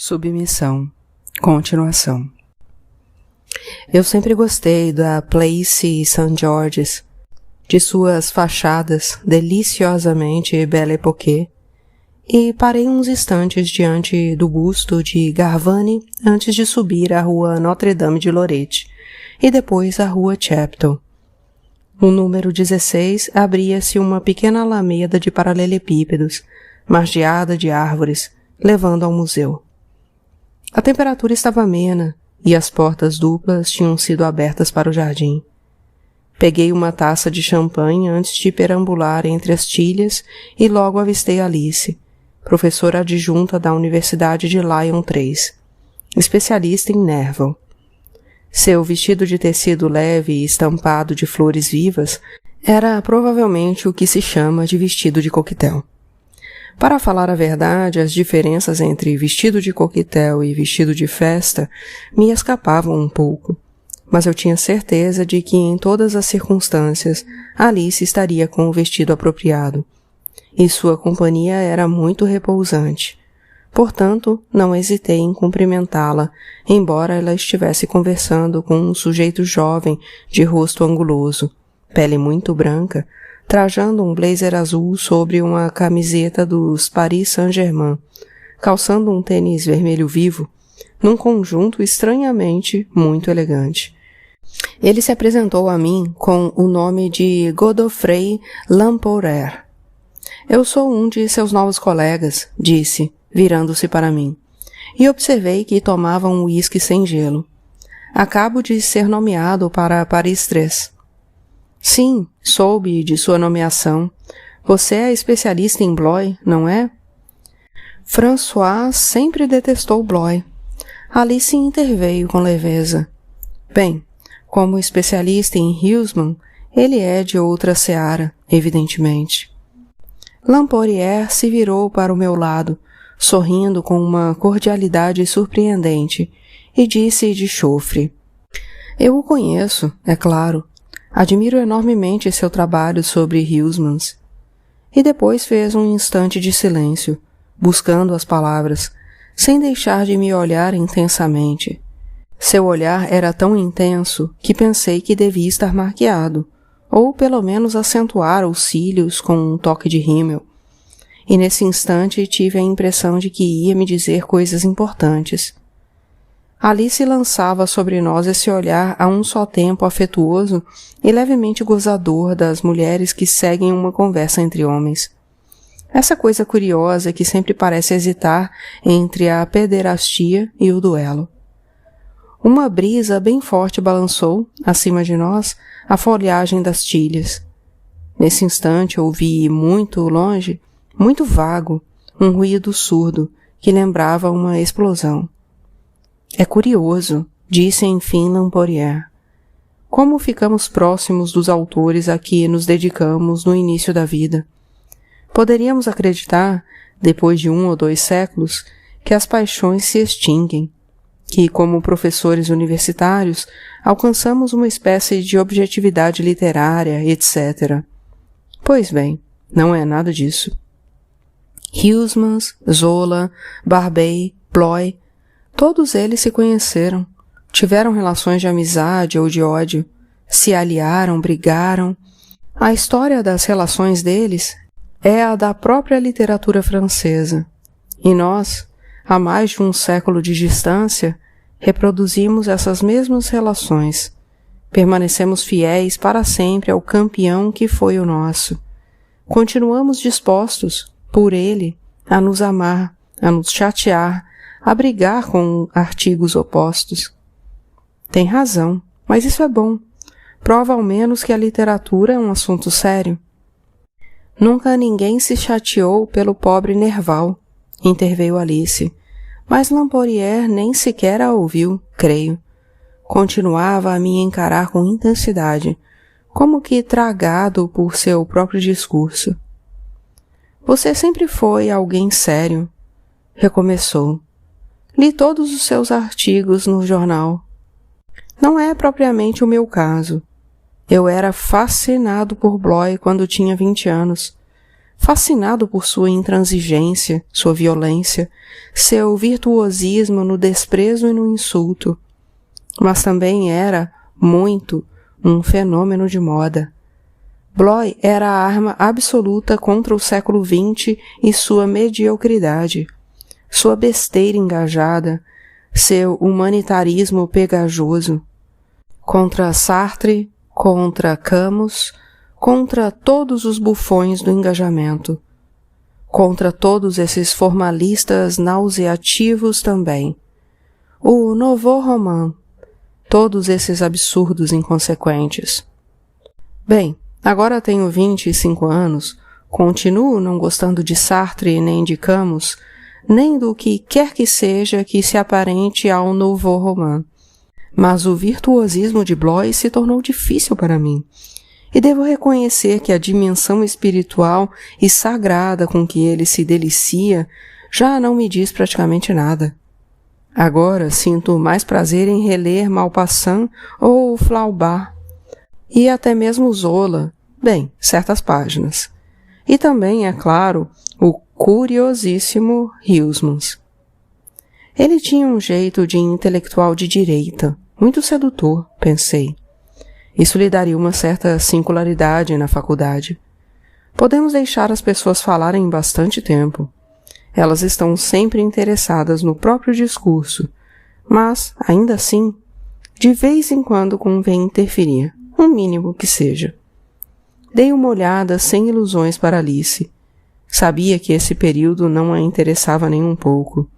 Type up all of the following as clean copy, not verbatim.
Submissão. Continuação. Eu sempre gostei da Place St. George's, de suas fachadas deliciosamente Belle Époque, e parei uns instantes diante do busto de Garvani antes de subir a rua Notre-Dame de Lorette e depois a rua Chaptal. No número 16 abria-se uma pequena alameda de paralelepípedos, margeada de árvores, levando ao museu. A temperatura estava amena e as portas duplas tinham sido abertas para o jardim. Peguei uma taça de champanhe antes de perambular entre as tilhas e logo avistei Alice, professora adjunta da Universidade de Lyon 3, especialista em Nerval. Seu vestido de tecido leve e estampado de flores vivas era provavelmente o que se chama de vestido de coquetel. Para falar a verdade, as diferenças entre vestido de coquetel e vestido de festa me escapavam um pouco, mas eu tinha certeza de que em todas as circunstâncias Alice estaria com o vestido apropriado, e sua companhia era muito repousante. Portanto, não hesitei em cumprimentá-la, embora ela estivesse conversando com um sujeito jovem de rosto anguloso, pele muito branca, trajando um blazer azul sobre uma camiseta dos Paris Saint-Germain, calçando um tênis vermelho vivo, num conjunto estranhamente muito elegante. Ele se apresentou a mim com o nome de Godofrey Lamporer. Eu sou um de seus novos colegas, disse, virando-se para mim, e observei que tomava um uísque sem gelo. Acabo de ser nomeado para Paris 3. Sim, soube de sua nomeação. Você é especialista em Blois, não é? François sempre detestou Blois. Alice interveio com leveza. Bem, como especialista em Huysmans, ele é de outra seara, evidentemente. Lampourier se virou para o meu lado, sorrindo com uma cordialidade surpreendente, e disse de chofre. Eu o conheço, é claro. Admiro enormemente seu trabalho sobre Huysmans. E depois fez um instante de silêncio, buscando as palavras, sem deixar de me olhar intensamente. Seu olhar era tão intenso que pensei que devia estar maquiado, ou pelo menos acentuar os cílios com um toque de rímel. E nesse instante tive a impressão de que ia me dizer coisas importantes. Alice lançava sobre nós esse olhar a um só tempo afetuoso e levemente gozador das mulheres que seguem uma conversa entre homens. Essa coisa curiosa que sempre parece hesitar entre a pederastia e o duelo. Uma brisa bem forte balançou, acima de nós, a folhagem das tilhas. Nesse instante ouvi muito longe, muito vago, um ruído surdo que lembrava uma explosão. É curioso, disse enfim Lampourier. Como ficamos próximos dos autores a que nos dedicamos no início da vida. Poderíamos acreditar, depois de 1 ou 2 séculos, que as paixões se extinguem, que, como professores universitários, alcançamos uma espécie de objetividade literária, etc. Pois bem, não é nada disso. Huysmans, Zola, Barbey, Blois, todos eles se conheceram, tiveram relações de amizade ou de ódio, se aliaram, brigaram. A história das relações deles é a da própria literatura francesa. E nós, há mais de um século de distância, reproduzimos essas mesmas relações. Permanecemos fiéis para sempre ao campeão que foi o nosso. Continuamos dispostos, por ele, a nos amar, a nos chatear, a brigar com artigos opostos. Tem razão, mas isso é bom. Prova ao menos que a literatura é um assunto sério. Nunca ninguém se chateou pelo pobre Nerval, interveio Alice, mas Lampourier nem sequer a ouviu, creio. Continuava a me encarar com intensidade, como que tragado por seu próprio discurso. Você sempre foi alguém sério, recomeçou. Li todos os seus artigos no jornal. Não é propriamente o meu caso. Eu era fascinado por Blois quando tinha 20 anos. fascinado por sua intransigência, sua violência, seu virtuosismo no desprezo e no insulto. Mas também era, muito, um fenômeno de moda. Bloy era a arma absoluta contra o século XX e sua mediocridade, sua besteira engajada, seu humanitarismo pegajoso. Contra Sartre, contra Camus, contra todos os bufões do engajamento. Contra todos esses formalistas nauseativos também. O Nouveau Roman, todos esses absurdos inconsequentes. Bem, agora tenho 25 anos, continuo não gostando de Sartre nem de Camus, nem do que quer que seja que se aparente ao Nouveau Roman. Mas o virtuosismo de Bloy se tornou difícil para mim, e devo reconhecer que a dimensão espiritual e sagrada com que ele se delicia já não me diz praticamente nada. Agora sinto mais prazer em reler Maupassant ou Flaubert, e até mesmo Zola, bem, certas páginas. E também, é claro, o curiosíssimo Huysmans. Ele tinha um jeito de intelectual de direita, muito sedutor, pensei. Isso lhe daria uma certa singularidade na faculdade. Podemos deixar as pessoas falarem bastante tempo. Elas estão sempre interessadas no próprio discurso, mas, ainda assim, de vez em quando convém interferir, o mínimo que seja. Dei uma olhada sem ilusões para Alice. Sabia que esse período não a interessava nem um pouco.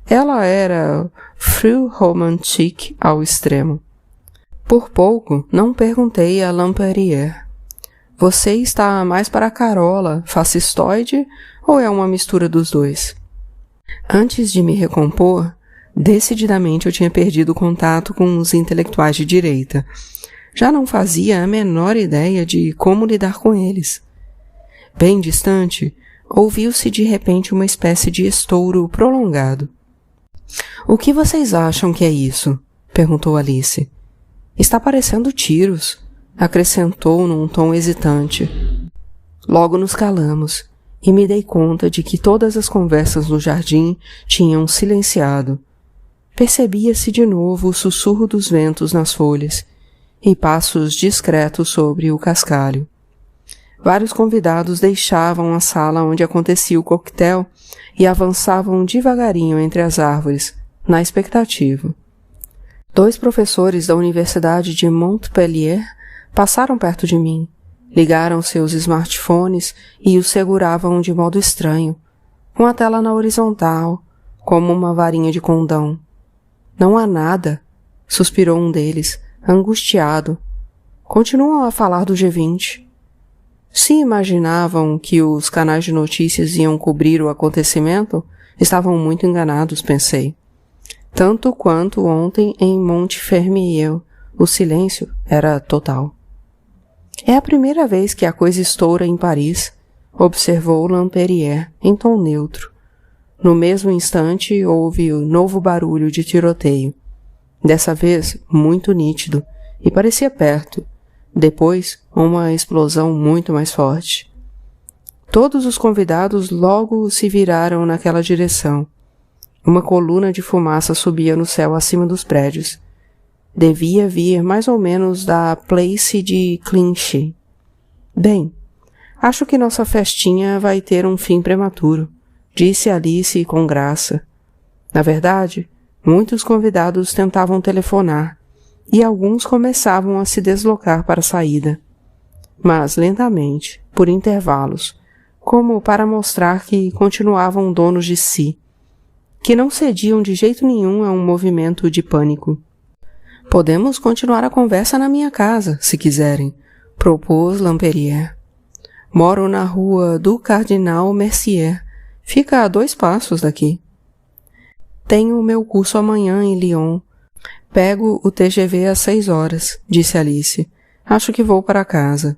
Ela era frühromantique ao extremo. Por pouco, não perguntei a Lampérière. Você está mais para a Carola, fascistoide, ou é uma mistura dos dois? Antes de me recompor, decididamente eu tinha perdido o contato com os intelectuais de direita. Já não fazia a menor ideia de como lidar com eles. Bem distante, ouviu-se de repente uma espécie de estouro prolongado. — O que vocês acham que é isso? Perguntou Alice. — Está parecendo tiros, acrescentou num tom hesitante. Logo nos calamos, e me dei conta de que todas as conversas no jardim tinham silenciado. Percebia-se de novo o sussurro dos ventos nas folhas e passos discretos sobre o cascalho. Vários convidados deixavam a sala onde acontecia o coquetel e avançavam devagarinho entre as árvores, na expectativa. 2 professores da Universidade de Montpellier passaram perto de mim, ligaram seus smartphones e os seguravam de modo estranho, com a tela na horizontal, como uma varinha de condão. Não há nada, suspirou um deles, angustiado. Continuam a falar do G20. Se imaginavam que os canais de notícias iam cobrir o acontecimento, estavam muito enganados, pensei. Tanto quanto ontem em Montfermeil, o silêncio era total. É a primeira vez que a coisa estoura em Paris, observou Lampérière em tom neutro. No mesmo instante houve o novo barulho de tiroteio. Dessa vez muito nítido, e parecia perto. Depois, uma explosão muito mais forte. Todos os convidados logo se viraram naquela direção. Uma coluna de fumaça subia no céu acima dos prédios. Devia vir mais ou menos da Place de Clichy. Bem, acho que nossa festinha vai ter um fim prematuro, disse Alice com graça. Na verdade, muitos convidados tentavam telefonar, e alguns começavam a se deslocar para a saída. Mas lentamente, por intervalos, como para mostrar que continuavam donos de si, que não cediam de jeito nenhum a um movimento de pânico. Podemos continuar a conversa na minha casa, se quiserem, propôs Lampérière. Moro na rua do Cardinal Mercier, fica a 2 passos daqui. Tenho o meu curso amanhã em Lyon. Pego o TGV às 6 horas, disse Alice. Acho que vou para casa.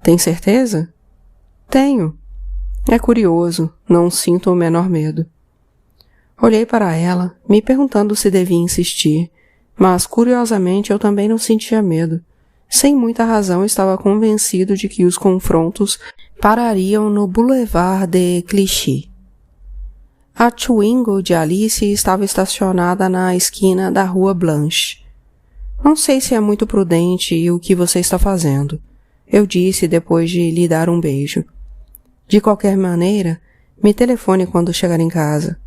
Tem certeza? Tenho. É curioso, não sinto o menor medo. Olhei para ela, me perguntando se devia insistir, mas curiosamente eu também não sentia medo. Sem muita razão estava convencido de que os confrontos parariam no Boulevard de Clichy. A Twingo de Alice estava estacionada na esquina da Rua Blanche. Não sei se é muito prudente o que você está fazendo, eu disse depois de lhe dar um beijo. De qualquer maneira, me telefone quando chegar em casa.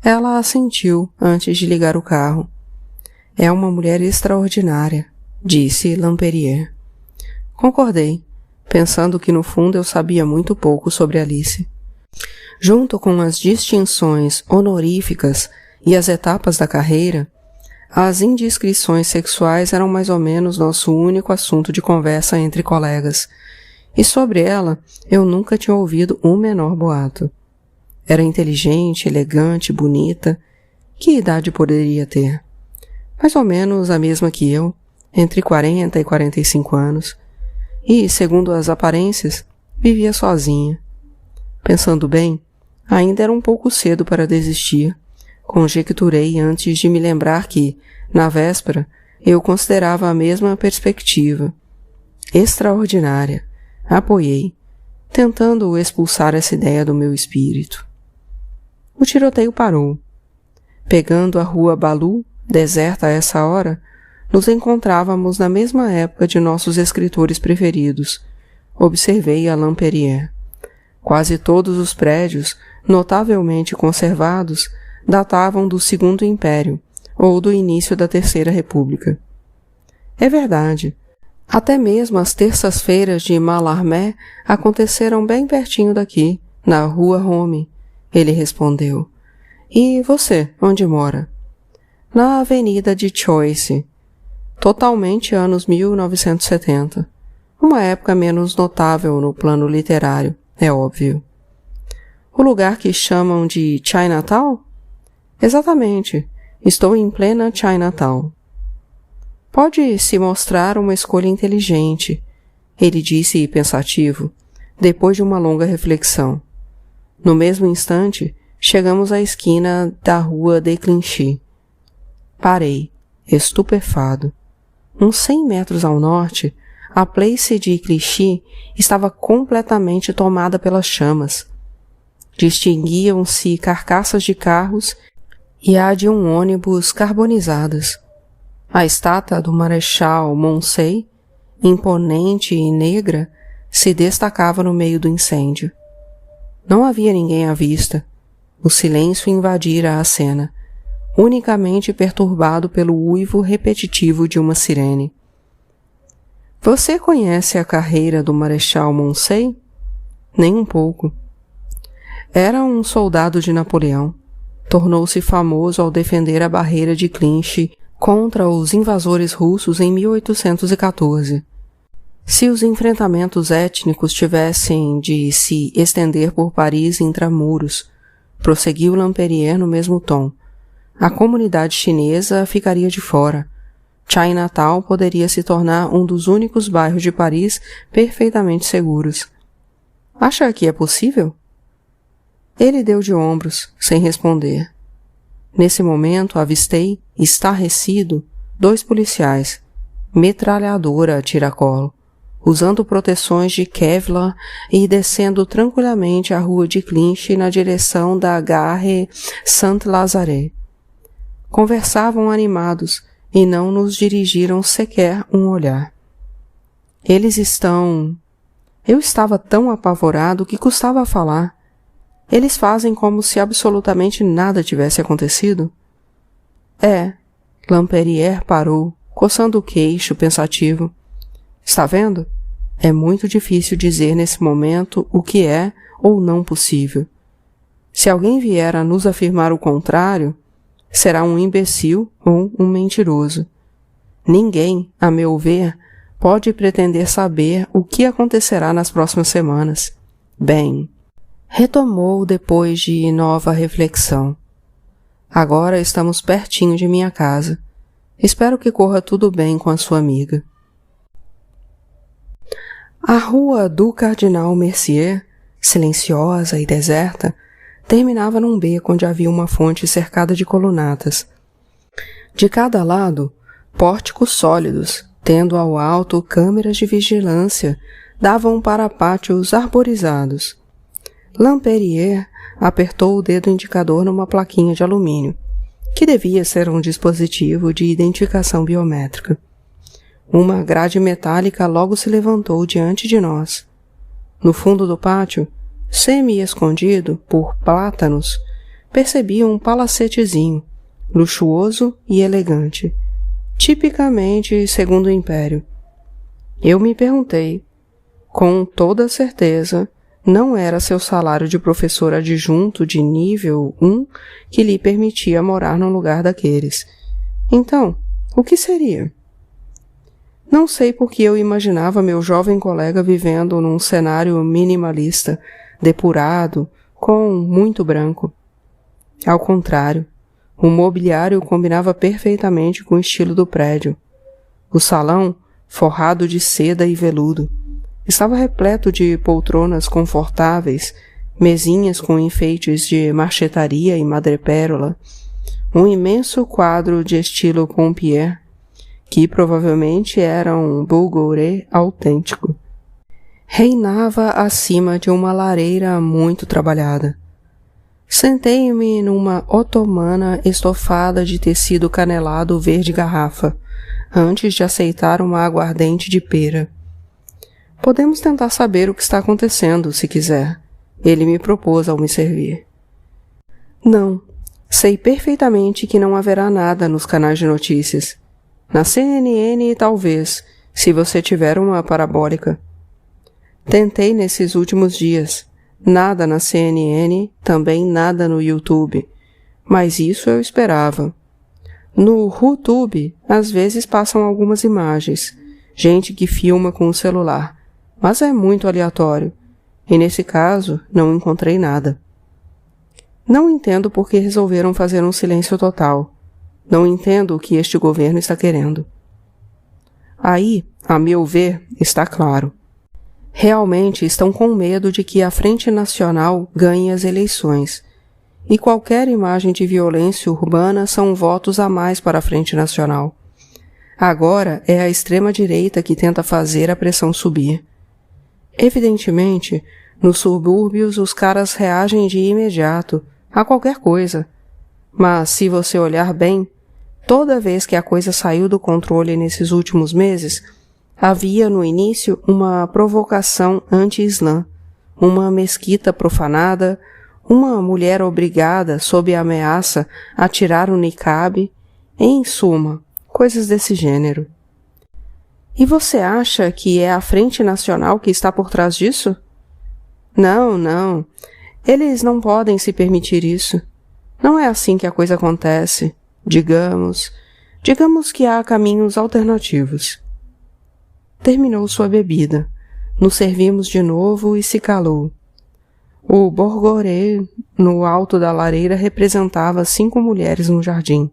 Ela assentiu antes de ligar o carro. É uma mulher extraordinária, disse Lamperier. Concordei, pensando que no fundo eu sabia muito pouco sobre Alice. Junto com as distinções honoríficas e as etapas da carreira, as indiscrições sexuais eram mais ou menos nosso único assunto de conversa entre colegas, e sobre ela eu nunca tinha ouvido um menor boato. Era inteligente, elegante, bonita. Que idade poderia ter? Mais ou menos a mesma que eu, entre 40 e 45 anos, e, segundo as aparências, vivia sozinha. Pensando bem, ainda era um pouco cedo para desistir. Conjecturei antes de me lembrar que, na véspera, eu considerava a mesma perspectiva. Extraordinária, apoiei, tentando expulsar essa ideia do meu espírito. O tiroteio parou. Pegando a rua Balu, deserta a essa hora, nos encontrávamos na mesma época de nossos escritores preferidos. Observei a Lamperier. Quase todos os prédios, notavelmente conservados, datavam do Segundo Império ou do início da Terceira República. É verdade. Até mesmo as terças-feiras de Mallarmé aconteceram bem pertinho daqui, na Rua Rome, ele respondeu. E você, onde mora? Na Avenida de Choice. Totalmente anos 1970. Uma época menos notável no plano literário, é óbvio. O lugar que chamam de Chinatown? Exatamente. Estou em plena Chinatown. Pode se mostrar uma escolha inteligente, ele disse pensativo, depois de uma longa reflexão. No mesmo instante, chegamos à esquina da rua de Clichy. Parei, estupefado. Uns 100 metros ao norte, a place de Clichy estava completamente tomada pelas chamas. Distinguiam-se carcaças de carros e a de um ônibus carbonizadas. A estátua do Marechal Moncey, imponente e negra, se destacava no meio do incêndio. Não havia ninguém à vista. O silêncio invadira a cena, unicamente perturbado pelo uivo repetitivo de uma sirene. Você conhece a carreira do Marechal Moncey? Nem um pouco. Era um soldado de Napoleão. Tornou-se famoso ao defender a barreira de Clichy contra os invasores russos em 1814. Se os enfrentamentos étnicos tivessem de se estender por Paris intramuros, prosseguiu Lamperier no mesmo tom, a comunidade chinesa ficaria de fora. Chinatown poderia se tornar um dos únicos bairros de Paris perfeitamente seguros. Acha que é possível? Ele deu de ombros, sem responder. Nesse momento avistei, estarrecido, 2 policiais, metralhadora a tiracolo, usando proteções de Kevlar e descendo tranquilamente a rua de Clichy na direção da Gare Saint-Lazare. Conversavam animados e não nos dirigiram sequer um olhar. Eles estão... Eu estava tão apavorado que custava falar. Eles fazem como se absolutamente nada tivesse acontecido? É. Lamperier parou, coçando o queixo, pensativo. Está vendo? É muito difícil dizer nesse momento o que é ou não possível. Se alguém vier a nos afirmar o contrário, será um imbecil ou um mentiroso. Ninguém, a meu ver, pode pretender saber o que acontecerá nas próximas semanas. Bem, retomou depois de nova reflexão. Agora estamos pertinho de minha casa. Espero que corra tudo bem com a sua amiga. A rua do Cardinal Mercier, silenciosa e deserta, terminava num beco onde havia uma fonte cercada de colunatas. De cada lado, pórticos sólidos, tendo ao alto câmeras de vigilância, davam para pátios arborizados. Lamperier apertou o dedo indicador numa plaquinha de alumínio, que devia ser um dispositivo de identificação biométrica. Uma grade metálica logo se levantou diante de nós. No fundo do pátio, semi-escondido por plátanos, percebi um palacetezinho, luxuoso e elegante, tipicamente segundo o Império. Eu me perguntei, com toda certeza, não era seu salário de professor adjunto de nível 1 que lhe permitia morar num lugar daqueles. Então, o que seria? Não sei por que eu imaginava meu jovem colega vivendo num cenário minimalista, depurado, com muito branco. Ao contrário, o mobiliário combinava perfeitamente com o estilo do prédio. O salão, forrado de seda e veludo, estava repleto de poltronas confortáveis, mesinhas com enfeites de marchetaria e madrepérola, um imenso quadro de estilo Pompier, que provavelmente era um Bouguereau autêntico. Reinava acima de uma lareira muito trabalhada. Sentei-me numa otomana estofada de tecido canelado verde garrafa, antes de aceitar uma aguardente de pera. Podemos tentar saber o que está acontecendo, se quiser. Ele me propôs ao me servir. Não, sei perfeitamente que não haverá nada nos canais de notícias. Na CNN, talvez, se você tiver uma parabólica. Tentei nesses últimos dias. Nada na CNN, também nada no YouTube. Mas isso eu esperava. No YouTube, às vezes passam algumas imagens. Gente que filma com o celular. Mas é muito aleatório. E nesse caso, não encontrei nada. Não entendo por que resolveram fazer um silêncio total. Não entendo o que este governo está querendo. Aí, a meu ver, está claro. Realmente estão com medo de que a Frente Nacional ganhe as eleições. E qualquer imagem de violência urbana são votos a mais para a Frente Nacional. Agora é a extrema-direita que tenta fazer a pressão subir. Evidentemente, nos subúrbios os caras reagem de imediato a qualquer coisa. Mas, se você olhar bem, toda vez que a coisa saiu do controle nesses últimos meses, havia no início uma provocação anti-islã, uma mesquita profanada, uma mulher obrigada, sob a ameaça, a tirar o niqab, em suma, coisas desse gênero. E você acha que é a Frente Nacional que está por trás disso? Não, não. Eles não podem se permitir isso. Não é assim que a coisa acontece. Digamos que há caminhos alternativos. Terminou sua bebida. Nos servimos de novo e se calou. O Bouguereau, no alto da lareira, representava 5 mulheres no jardim.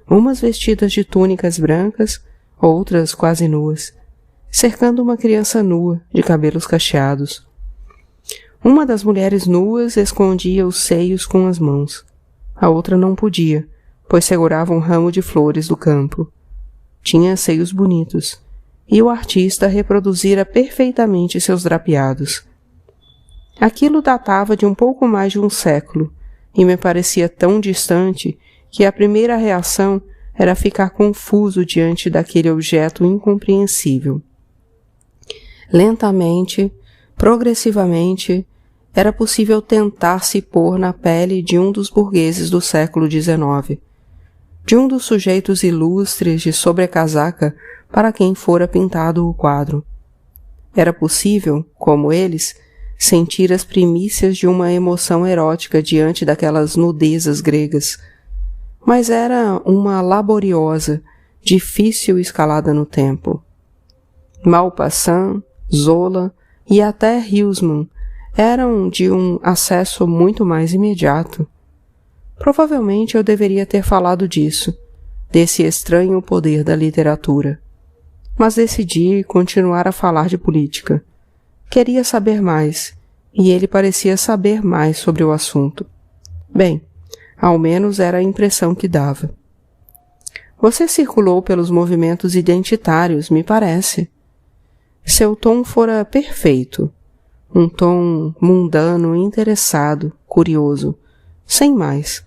Umas vestidas de túnicas brancas, outras quase nuas, cercando uma criança nua, de cabelos cacheados. Uma das mulheres nuas escondia os seios com as mãos. A outra não podia, pois segurava um ramo de flores do campo. Tinha seios bonitos, e o artista reproduzira perfeitamente seus drapeados. Aquilo datava de um pouco mais de um século, e me parecia tão distante que a primeira reação era ficar confuso diante daquele objeto incompreensível. Lentamente, progressivamente, era possível tentar se pôr na pele de um dos burgueses do século XIX, de um dos sujeitos ilustres de sobrecasaca para quem fora pintado o quadro. Era possível, como eles, sentir as primícias de uma emoção erótica diante daquelas nudezas gregas, mas era uma laboriosa, difícil escalada no tempo. Maupassant, Zola e até Huysmans eram de um acesso muito mais imediato. Provavelmente eu deveria ter falado disso, desse estranho poder da literatura. Mas decidi continuar a falar de política. Queria saber mais, e ele parecia saber mais sobre o assunto. Bem, ao menos era a impressão que dava. Você circulou pelos movimentos identitários, me parece. Seu tom fora perfeito, um tom mundano, interessado, curioso, sem mais.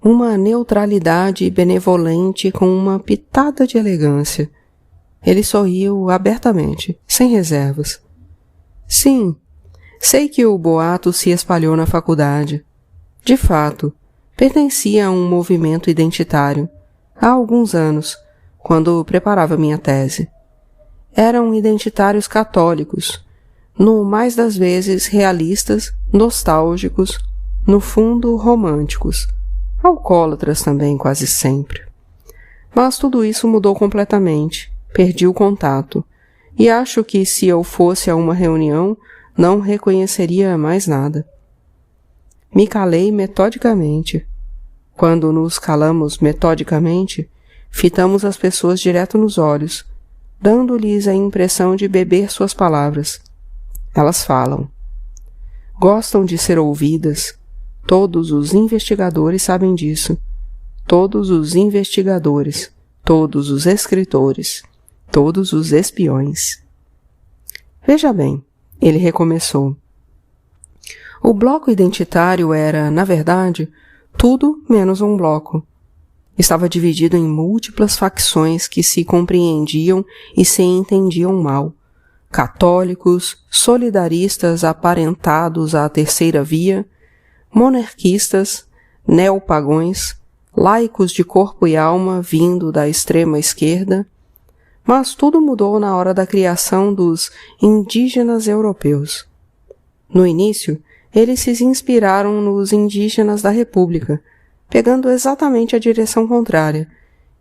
Uma neutralidade benevolente com uma pitada de elegância. Ele sorriu abertamente, sem reservas. Sim, sei que o boato se espalhou na faculdade. De fato, pertencia a um movimento identitário, há alguns anos, quando preparava minha tese. Eram identitários católicos, no mais das vezes realistas, nostálgicos, no fundo românticos, alcoólatras também quase sempre. Mas tudo isso mudou completamente, perdi o contato, e acho que se eu fosse a uma reunião, não reconheceria mais nada. Me calei metodicamente. Quando nos calamos metodicamente, fitamos as pessoas direto nos olhos, dando-lhes a impressão de beber suas palavras. Elas falam. Gostam de ser ouvidas. Todos os investigadores sabem disso. Todos os investigadores, todos os escritores, todos os espiões. Veja bem, ele recomeçou. O bloco identitário era, na verdade, tudo menos um bloco. Estava dividido em múltiplas facções que se compreendiam e se entendiam mal. Católicos, solidaristas aparentados à terceira via, monarquistas, neopagões, laicos de corpo e alma vindo da extrema esquerda, mas tudo mudou na hora da criação dos indígenas europeus. No início, eles se inspiraram nos indígenas da República, pegando exatamente a direção contrária,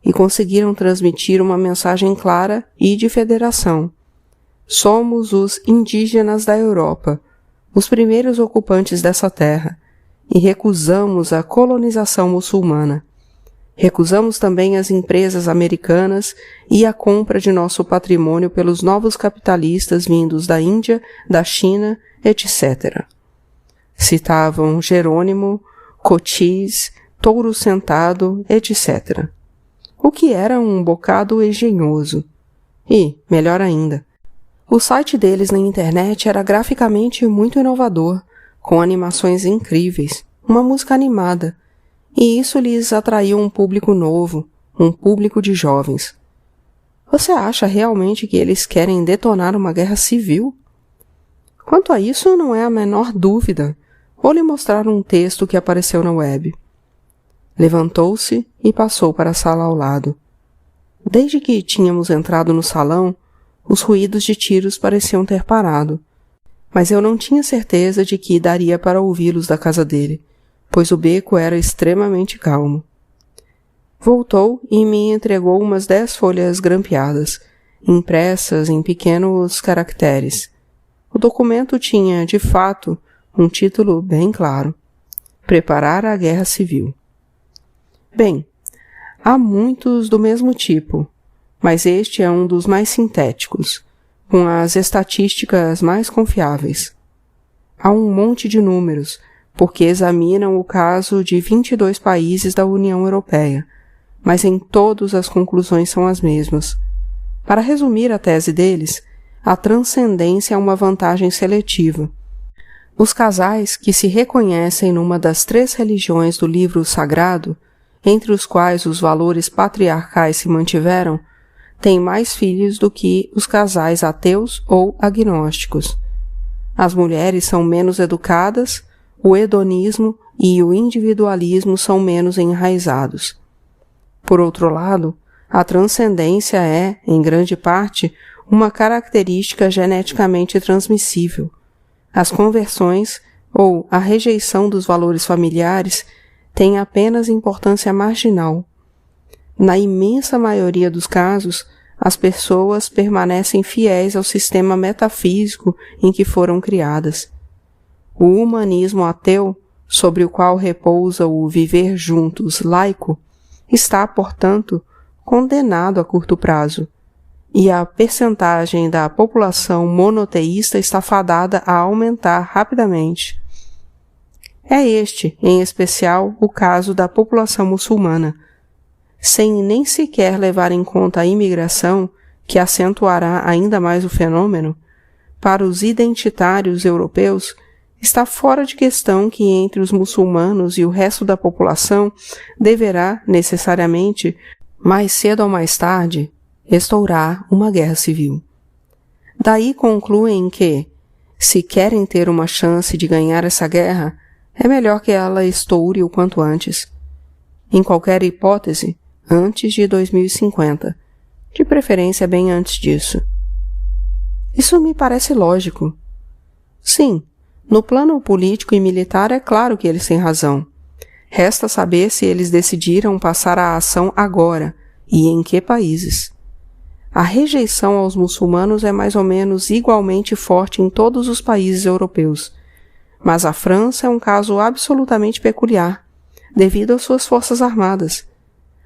e conseguiram transmitir uma mensagem clara e de federação. Somos os indígenas da Europa, os primeiros ocupantes dessa terra, e recusamos a colonização muçulmana. Recusamos também as empresas americanas e a compra de nosso patrimônio pelos novos capitalistas vindos da Índia, da China, etc. Citavam Jerônimo, Cochise, Touro Sentado, etc. O que era um bocado engenhoso. E, melhor ainda, o site deles na internet era graficamente muito inovador, com animações incríveis, uma música animada, e isso lhes atraiu um público novo, um público de jovens. Você acha realmente que eles querem detonar uma guerra civil? Quanto a isso, não é a menor dúvida. Vou lhe mostrar um texto que apareceu na web. Levantou-se e passou para a sala ao lado. Desde que tínhamos entrado no salão, os ruídos de tiros pareciam ter parado, mas eu não tinha certeza de que daria para ouvi-los da casa dele, pois o beco era extremamente calmo. Voltou e me entregou umas 10 folhas grampeadas, impressas em pequenos caracteres. O documento tinha, de fato, um título bem claro: Preparar a Guerra Civil. Bem, há muitos do mesmo tipo, mas este é um dos mais sintéticos, com as estatísticas mais confiáveis. Há um monte de números, porque examinam o caso de 22 países da União Europeia, mas em todos as conclusões são as mesmas. Para resumir a tese deles, a transcendência é uma vantagem seletiva. Os casais que se reconhecem numa das 3 religiões do livro sagrado, entre os quais os valores patriarcais se mantiveram, têm mais filhos do que os casais ateus ou agnósticos. As mulheres são menos educadas, o hedonismo e o individualismo são menos enraizados. Por outro lado, a transcendência é, em grande parte, uma característica geneticamente transmissível. As conversões, ou a rejeição dos valores familiares, têm apenas importância marginal. Na imensa maioria dos casos, as pessoas permanecem fiéis ao sistema metafísico em que foram criadas. O humanismo ateu, sobre o qual repousa o viver juntos laico, está, portanto, condenado a curto prazo, e a percentagem da população monoteísta está fadada a aumentar rapidamente. É este, em especial, o caso da população muçulmana. Sem nem sequer levar em conta a imigração, que acentuará ainda mais o fenômeno, para os identitários europeus, está fora de questão que entre os muçulmanos e o resto da população deverá, necessariamente, mais cedo ou mais tarde, estourar uma guerra civil. Daí concluem que, se querem ter uma chance de ganhar essa guerra, é melhor que ela estoure o quanto antes. Em qualquer hipótese, antes de 2050, de preferência bem antes disso. Isso me parece lógico. Sim, no plano político e militar é claro que eles têm razão. Resta saber se eles decidiram passar a ação agora e em que países. A rejeição aos muçulmanos é mais ou menos igualmente forte em todos os países europeus, mas a França é um caso absolutamente peculiar, devido às suas forças armadas.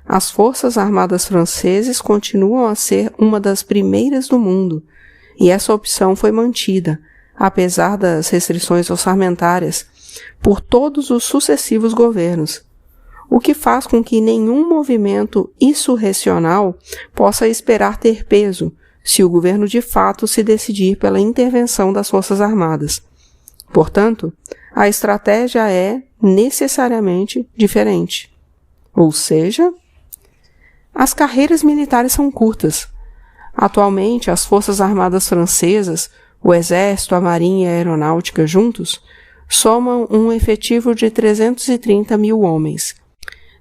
As forças armadas franceses continuam a ser uma das primeiras do mundo, e essa opção foi mantida, apesar das restrições orçamentárias, por todos os sucessivos governos, o que faz com que nenhum movimento insurrecional possa esperar ter peso se o governo de fato se decidir pela intervenção das Forças Armadas. Portanto, a estratégia é necessariamente diferente. Ou seja, as carreiras militares são curtas. Atualmente, as Forças Armadas francesas, o Exército, a Marinha e a Aeronáutica juntos, somam um efetivo de 330 mil homens,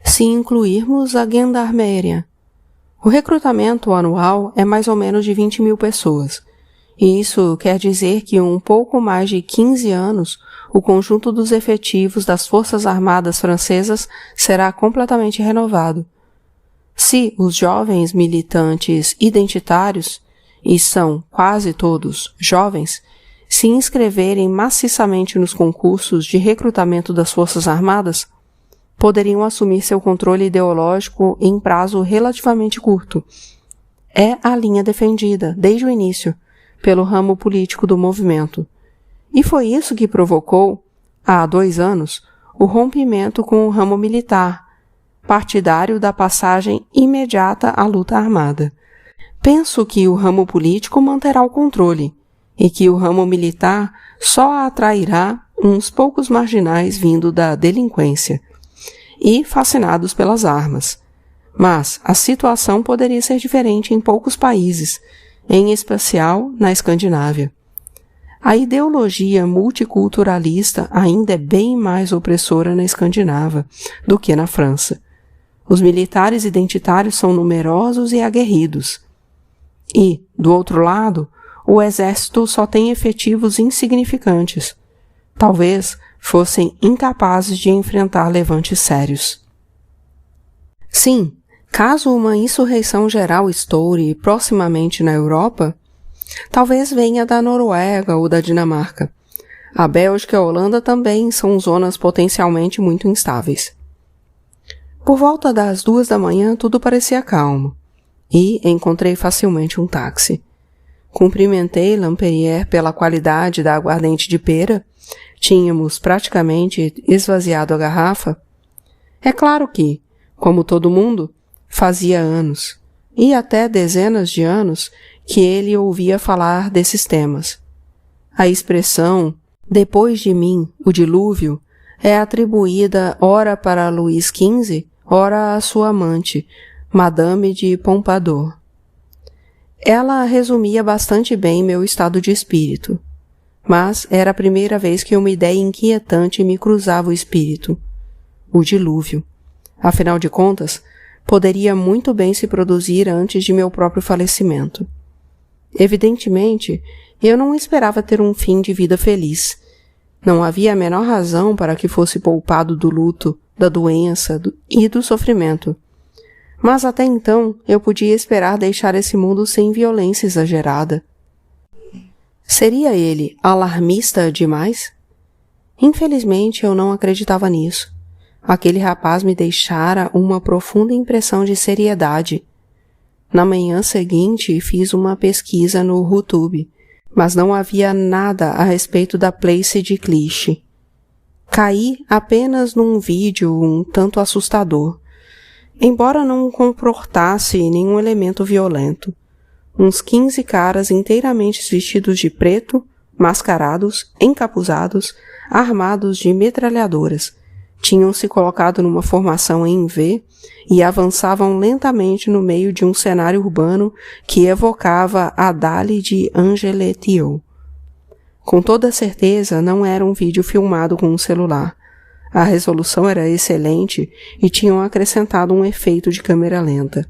se incluirmos a Gendarmeria. O recrutamento anual é mais ou menos de 20 mil pessoas, e isso quer dizer que em um pouco mais de 15 anos, o conjunto dos efetivos das Forças Armadas francesas será completamente renovado. Se os jovens militantes identitários, e são quase todos jovens, se inscreverem maciçamente nos concursos de recrutamento das Forças Armadas, poderiam assumir seu controle ideológico em prazo relativamente curto. É a linha defendida, desde o início, pelo ramo político do movimento. E foi isso que provocou, há 2 anos, o rompimento com o ramo militar, partidário da passagem imediata à luta armada. Penso que o ramo político manterá o controle, e que o ramo militar só atrairá uns poucos marginais vindo da delinquência e fascinados pelas armas. Mas a situação poderia ser diferente em poucos países, em especial na Escandinávia. A ideologia multiculturalista ainda é bem mais opressora na Escandinávia do que na França. Os militares identitários são numerosos e aguerridos. E, do outro lado, o exército só tem efetivos insignificantes. Talvez fossem incapazes de enfrentar levantes sérios. Sim, caso uma insurreição geral estoure proximamente na Europa, talvez venha da Noruega ou da Dinamarca. A Bélgica e a Holanda também são zonas potencialmente muito instáveis. Por volta das 2 da manhã tudo parecia calmo, e encontrei facilmente um táxi. Cumprimentei Lamperière pela qualidade da aguardente de pera. Tínhamos praticamente esvaziado a garrafa. É claro que, como todo mundo, fazia anos, e até dezenas de anos, que ele ouvia falar desses temas. A expressão, depois de mim, o dilúvio, é atribuída ora para Luís XV, ora à sua amante, Madame de Pompadour. Ela resumia bastante bem meu estado de espírito, mas era a primeira vez que uma ideia inquietante me cruzava o espírito. O dilúvio. Afinal de contas, poderia muito bem se produzir antes de meu próprio falecimento. Evidentemente, eu não esperava ter um fim de vida feliz. Não havia a menor razão para que fosse poupado do luto, da doença e do sofrimento. Mas até então eu podia esperar deixar esse mundo sem violência exagerada. Seria ele alarmista demais? Infelizmente eu não acreditava nisso. Aquele rapaz me deixara uma profunda impressão de seriedade. Na manhã seguinte fiz uma pesquisa no YouTube, mas não havia nada a respeito da Place de Clichy. Caí apenas num vídeo um tanto assustador, embora não comportasse nenhum elemento violento. uns 15 caras inteiramente vestidos de preto, mascarados, encapuzados, armados de metralhadoras. Tinham se colocado numa formação em V e avançavam lentamente no meio de um cenário urbano que evocava a Dali de Angele Thiot. Com toda certeza não era um vídeo filmado com um celular. A resolução era excelente e tinham acrescentado um efeito de câmera lenta.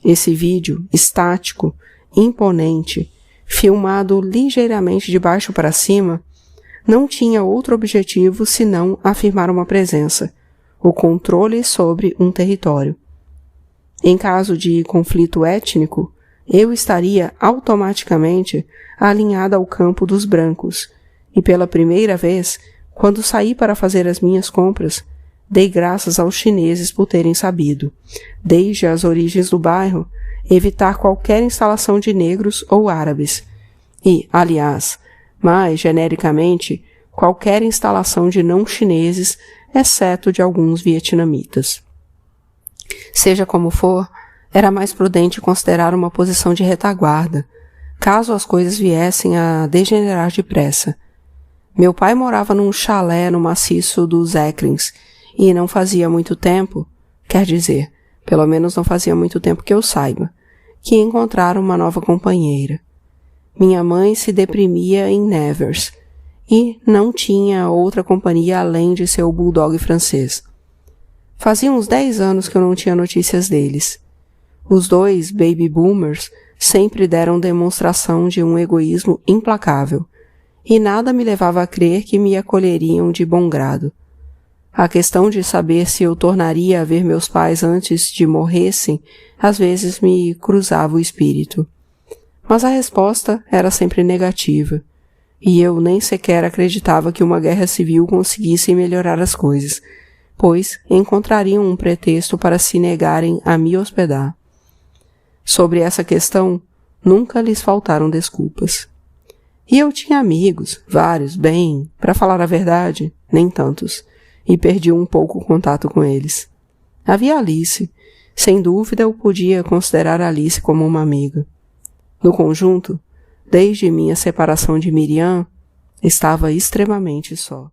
Esse vídeo, estático, imponente, filmado ligeiramente de baixo para cima, não tinha outro objetivo senão afirmar uma presença, o controle sobre um território. Em caso de conflito étnico, eu estaria automaticamente alinhada ao campo dos brancos, e pela primeira vez, quando saí para fazer as minhas compras, dei graças aos chineses por terem sabido, desde as origens do bairro, evitar qualquer instalação de negros ou árabes, e, aliás, mais genericamente, qualquer instalação de não chineses, exceto de alguns vietnamitas. Seja como for, era mais prudente considerar uma posição de retaguarda, caso as coisas viessem a degenerar depressa. Meu pai morava num chalé no maciço dos Écrins, e não fazia muito tempo, quer dizer, pelo menos não fazia muito tempo que eu saiba, que encontraram uma nova companheira. Minha mãe se deprimia em Nevers, e não tinha outra companhia além de seu bulldog francês. Fazia uns 10 anos que eu não tinha notícias deles. Os dois baby boomers sempre deram demonstração de um egoísmo implacável, e nada me levava a crer que me acolheriam de bom grado. A questão de saber se eu tornaria a ver meus pais antes de morressem, às vezes me cruzava o espírito. Mas a resposta era sempre negativa, e eu nem sequer acreditava que uma guerra civil conseguisse melhorar as coisas, pois encontrariam um pretexto para se negarem a me hospedar. Sobre essa questão, nunca lhes faltaram desculpas. E eu tinha amigos, vários, bem, para falar a verdade, nem tantos, e perdi um pouco o contato com eles. Havia Alice. Sem dúvida eu podia considerar Alice como uma amiga. No conjunto, desde minha separação de Miriam, estava extremamente só.